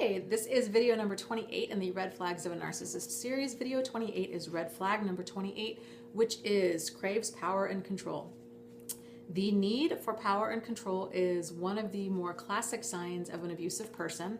Okay, this is video number 28 in the Red Flags of a Narcissist series. Video 28 is red flag number 28, which is Craves power and control. The need for power and control is one of the more classic signs of an abusive person,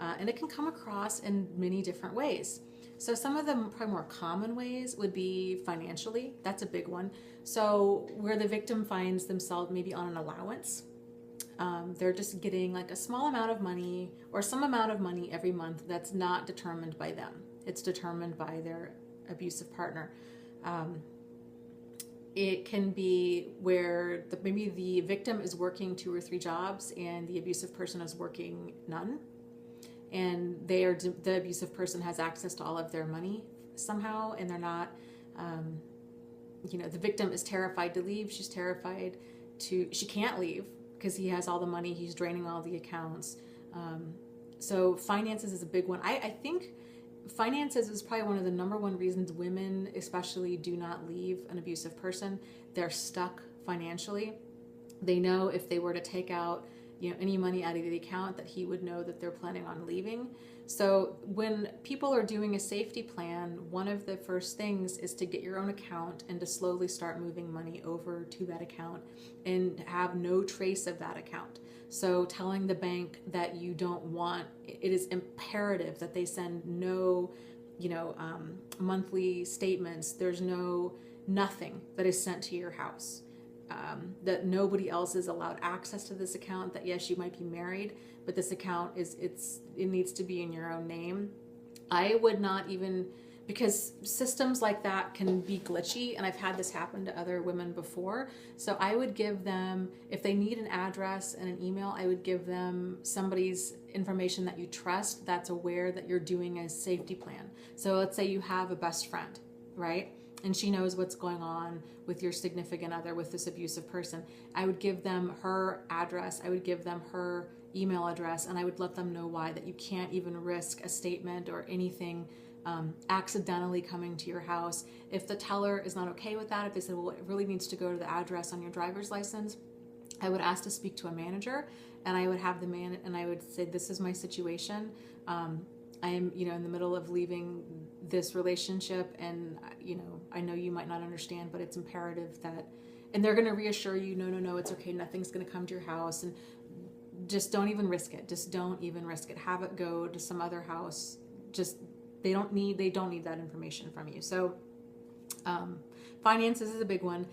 and it can come across in many different ways. So some of the probably more common ways would be financially. That's a big one. So where the victim finds themselves maybe on an allowance. They're just getting like a small amount of money or some amount of money every month that's not determined by them. It's determined by their abusive partner. It can be where maybe the victim is working 2 or 3 jobs and the abusive person is working none. And the abusive person has access to all of their money somehow, and they're not, the victim is terrified to leave. She's terrified she can't leave because he has all the money. He's draining all the accounts. So finances is a big one. I think finances is probably one of the #1 reasons women especially do not leave an abusive person. They're stuck financially. They know if they were to take out any money out of the account that he would know that they're planning on leaving. So when people are doing a safety plan, one of the first things is to get your own account and to slowly start moving money over to that account and have no trace of that account. So telling the bank that you don't want, it is imperative that they send no, monthly statements. There's nothing that is sent to your house. That nobody else is allowed access to this account, that yes, you might be married, but this account it needs to be in your own name. I would not even, because systems like that can be glitchy, and I've had this happen to other women before. So I would give them, if they need an address and an email, I would give them somebody's information that you trust that's aware that you're doing a safety plan. So let's say you have a best friend, right? And she knows what's going on with your significant other, with this abusive person. I would give them her address, I would give them her email address, and I would let them know why, that you can't even risk a statement or anything accidentally coming to your house. If the teller is not okay with that, if they said, well, it really needs to go to the address on your driver's license, I would ask to speak to a manager, and I would have the and I would say, this is my situation. I am, in the middle of leaving this relationship, and I know you might not understand, but it's imperative that, and they're going to reassure you, no, it's okay, nothing's going to come to your house, and just don't even risk it. Just don't even risk it. Have it go to some other house. Just they don't need that information from you. So finances is a big one.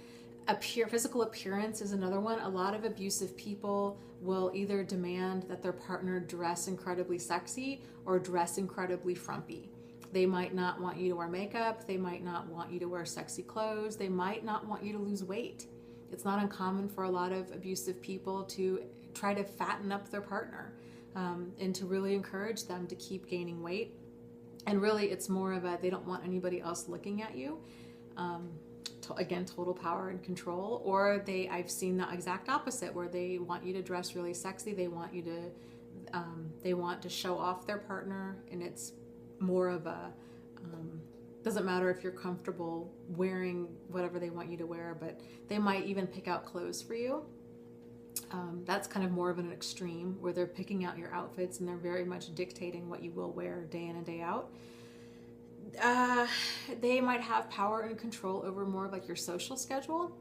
Physical appearance is another one. A lot of abusive people will either demand that their partner dress incredibly sexy or dress incredibly frumpy. They might not want you to wear makeup. They might not want you to wear sexy clothes. They might not want you to lose weight. It's not uncommon for a lot of abusive people to try to fatten up their partner and to really encourage them to keep gaining weight. And really, it's more of they don't want anybody else looking at you. Again, total power and control. Or I've seen the exact opposite, where they want you to dress really sexy. They want you to, they want to show off their partner, and it's more of doesn't matter if you're comfortable wearing whatever they want you to wear, but they might even pick out clothes for you. That's kind of more of an extreme, where they're picking out your outfits and they're very much dictating what you will wear day in and day out. They might have power and control over more of like your social schedule.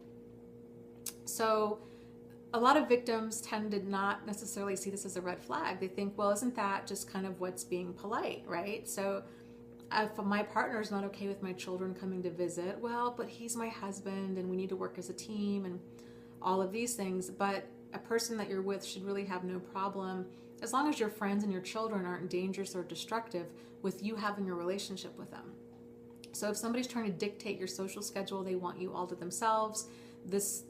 So a lot of victims tend to not necessarily see this as a red flag. They think, well, isn't that just kind of what's being polite, right? So if my partner's not okay with my children coming to visit, well, but he's my husband and we need to work as a team and all of these things. But a person that you're with should really have no problem, as long as your friends and your children aren't dangerous or destructive, with you having a relationship with them. So if somebody's trying to dictate your social schedule, they want you all to themselves, that's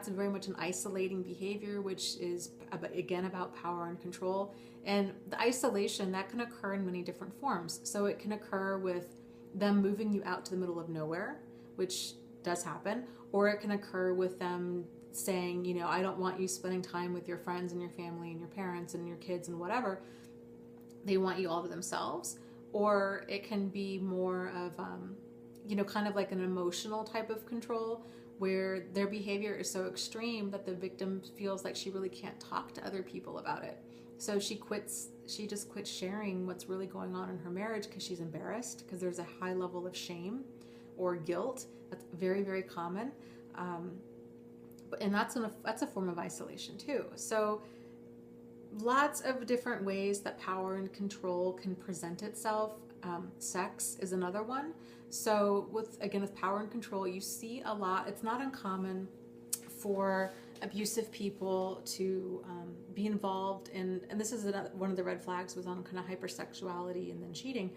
very much an isolating behavior, which is again about power and control. And the isolation, that can occur in many different forms. So it can occur with them moving you out to the middle of nowhere, which does happen, or it can occur with them saying, I don't want you spending time with your friends and your family and your parents and your kids and whatever. They want you all to themselves. Or it can be more of, kind of like an emotional type of control, where their behavior is so extreme that the victim feels like she really can't talk to other people about it. So she just quits sharing what's really going on in her marriage because she's embarrassed, because there's a high level of shame or guilt. That's very, very common. And that's a form of isolation too. So lots of different ways that power and control can present itself. Sex is another one. So with power and control, you see a lot. It's not uncommon for abusive people to be involved in, and this is one of the red flags was on kind of hypersexuality and then cheating.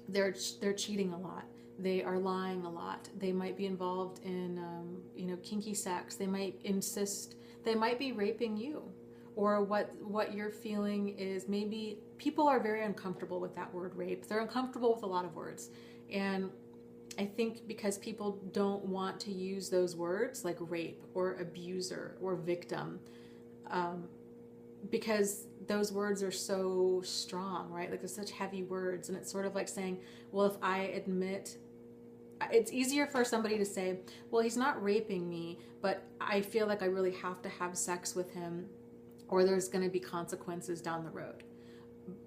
They're cheating a lot. They are lying a lot. They might be involved in kinky sex. They might insist. They might be raping you, or what you're feeling is, maybe people are very uncomfortable with that word rape. They're uncomfortable with a lot of words, and I think because people don't want to use those words like rape or abuser or victim, because those words are so strong, right? Like, they're such heavy words, and it's sort of like saying, well, if I admit, it's easier for somebody to say, well, he's not raping me, but I feel like I really have to have sex with him, or there's going to be consequences down the road.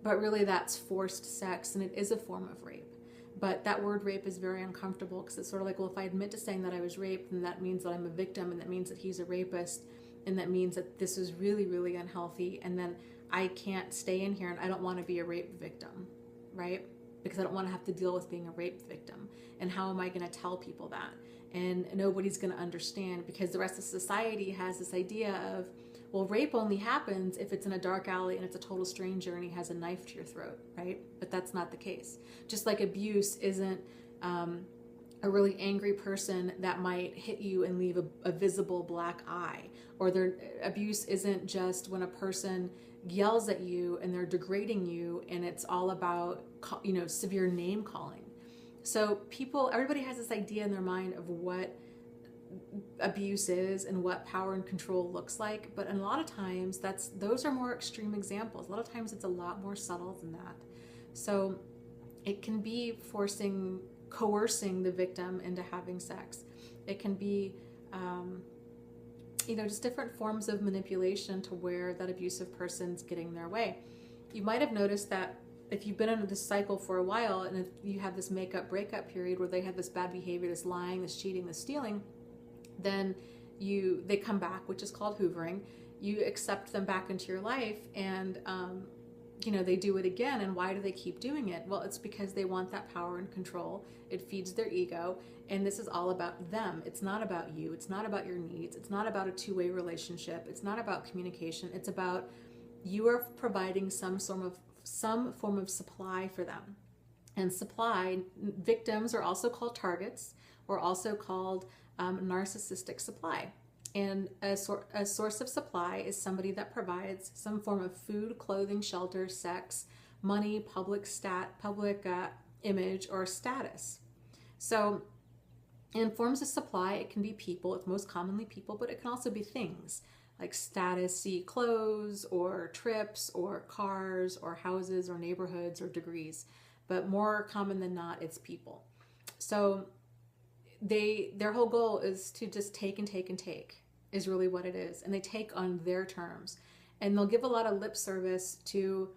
But really, that's forced sex, and it is a form of rape. But that word rape is very uncomfortable, because it's sort of like, well, if I admit to saying that I was raped, then that means that I'm a victim, and that means that he's a rapist, and that means that this is really, really unhealthy, and then I can't stay in here, and I don't want to be a rape victim, right? Because I don't want to have to deal with being a rape victim. And how am I going to tell people that? And nobody's going to understand, because the rest of society has this idea of, well, rape only happens if it's in a dark alley and it's a total stranger and he has a knife to your throat, right? But that's not the case. Just like abuse isn't a really angry person that might hit you and leave a visible black eye. Or abuse isn't just when a person yells at you and they're degrading you, and it's all about, severe name calling. So everybody has this idea in their mind of what abuse is and what power and control looks like, but a lot of times those are more extreme examples. A lot of times it's a lot more subtle than that. So it can be coercing the victim into having sex. It can be just different forms of manipulation to where that abusive person's getting their way. You might have noticed that if you've been under this cycle for a while, and if you have this breakup period where they have this bad behavior, this lying, this cheating, this stealing, then they come back, which is called hoovering. You accept them back into your life, and they do it again. And why do they keep doing it? Well, it's because they want that power and control. It feeds their ego, and this is all about them. It's not about you. It's not about your needs. It's not about a two-way relationship. It's not about communication. It's about you are providing some form of supply for them. And victims are also called targets, or also called narcissistic supply. And a source of supply is somebody that provides some form of food, clothing, shelter, sex, money, public image, or status. So in forms of supply, it can be people. It's most commonly people, but it can also be things like status-y clothes, or trips, or cars, or houses, or neighborhoods, or degrees. But more common than not, it's people. So their whole goal is to just take and take and take, is really what it is. And they take on their terms. And they'll give a lot of lip service to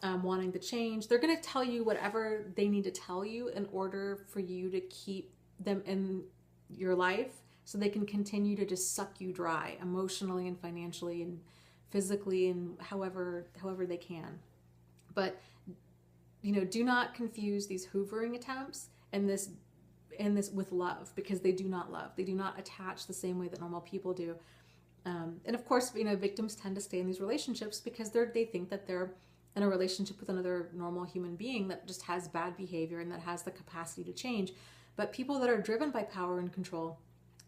wanting to change. They're going to tell you whatever they need to tell you in order for you to keep them in your life, so they can continue to just suck you dry emotionally and financially and physically, and however they can. But do not confuse these hoovering attempts and this with love, because they do not love. They do not attach the same way that normal people do. And of course, victims tend to stay in these relationships because they think that they're in a relationship with another normal human being that just has bad behavior and that has the capacity to change. But people that are driven by power and control,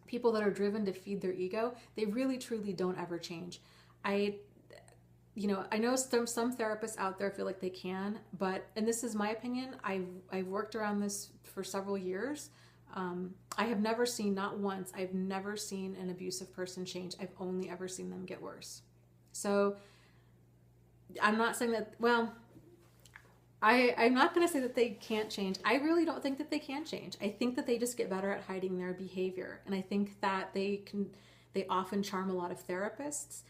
people that are driven to feed their ego, they really truly don't ever change. I know some therapists out there feel like they can, and this is my opinion, I've worked around this for several years. I have never seen, not once, I've never seen an abusive person change. I've only ever seen them get worse. So I'm not saying that, I'm not going to say that they can't change. I really don't think that they can change. I think that they just get better at hiding their behavior. And I think that they often charm a lot of therapists.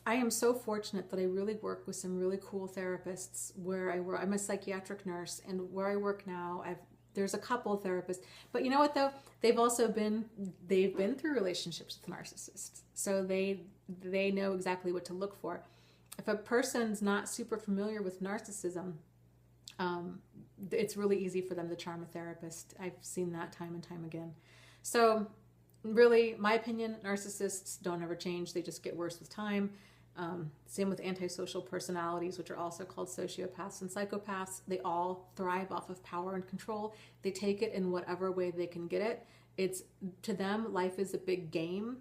I am so fortunate that I really work with some really cool therapists where I work. I'm a psychiatric nurse, and where I work now, there's a couple therapists. But you know what though? They've been through relationships with narcissists, so they know exactly what to look for. If a person's not super familiar with narcissism, it's really easy for them to charm a therapist. I've seen that time and time again. So really, my opinion, narcissists don't ever change. They just get worse with time. Same with antisocial personalities, which are also called sociopaths and psychopaths. They all thrive off of power and control. They take it in whatever way they can get it. It's, to them, life is a big game,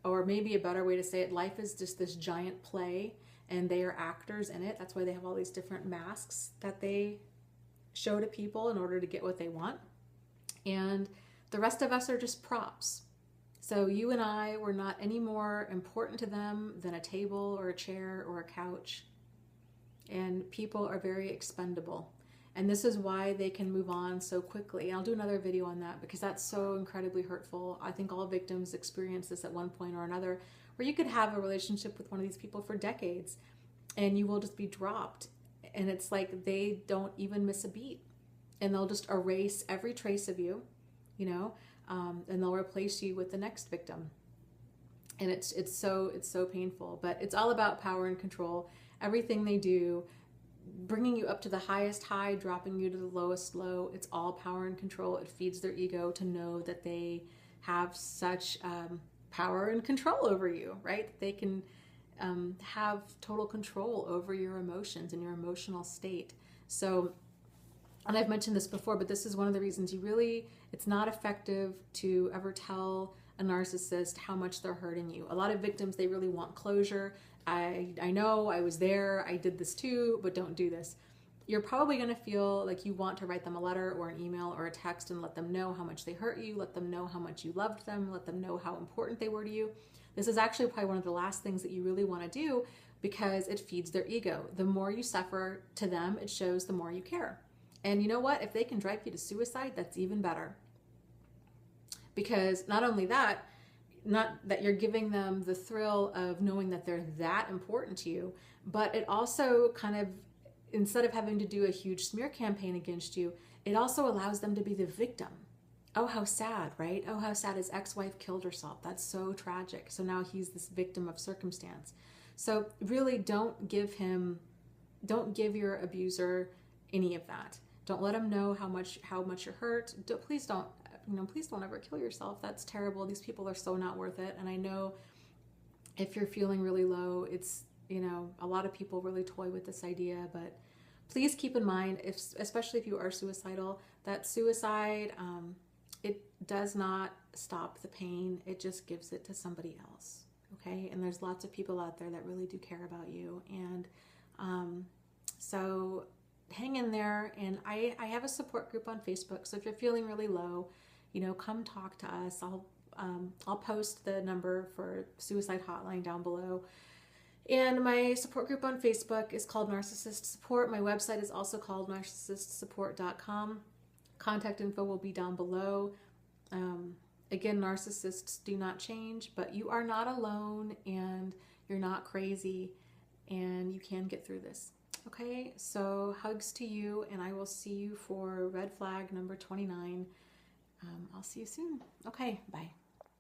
or maybe a better way to say it, life is just this giant play, and they are actors in it. That's why they have all these different masks that they show to people in order to get what they want. And the rest of us are just props. So you and I were not any more important to them than a table or a chair or a couch. And people are very expendable. And this is why they can move on so quickly. And I'll do another video on that because that's so incredibly hurtful. I think all victims experience this at one point or another, where you could have a relationship with one of these people for decades and you will just be dropped. And it's like they don't even miss a beat. And they'll just erase every trace of you. And they'll replace you with the next victim. And it's so painful, but it's all about power and control. Everything they do, bringing you up to the highest high, dropping you to the lowest low, it's all power and control. It feeds their ego to know that they have such power and control over you, right? They can have total control over your emotions and your emotional state. So, and I've mentioned this before, but this is one of the reasons it's not effective to ever tell a narcissist how much they're hurting you. A lot of victims, they really want closure. I know, I was there, I did this too, but don't do this. You're probably going to feel like you want to write them a letter or an email or a text and let them know how much they hurt you, let them know how much you loved them, let them know how important they were to you. This is actually probably one of the last things that you really want to do because it feeds their ego. The more you suffer to them, it shows the more you care. And you know what? If they can drive you to suicide, that's even better. Because not only that, not that you're giving them the thrill of knowing that they're that important to you, but it also kind of, instead of having to do a huge smear campaign against you, it also allows them to be the victim. Oh, how sad, right? Oh, how sad his ex-wife killed herself. That's so tragic. So now he's this victim of circumstance. So really don't give your abuser any of that. Don't let them know how much you're hurt. Please don't ever kill yourself. That's terrible. These people are so not worth it. And I know if you're feeling really low, it's, a lot of people really toy with this idea, but please keep in mind, especially if you are suicidal, that suicide, it does not stop the pain. It just gives it to somebody else. Okay. And there's lots of people out there that really do care about you. And, so hang in there. And I have a support group on Facebook. So if you're feeling really low, come talk to us. I'll post the number for suicide hotline down below. And my support group on Facebook is called Narcissist Support. My website is also called narcissistsupport.com. Contact info will be down below. Again, narcissists do not change, but you are not alone and you're not crazy and you can get through this. Okay, so hugs to you, and I will see you for red flag number 29. I'll see you soon. Okay, bye.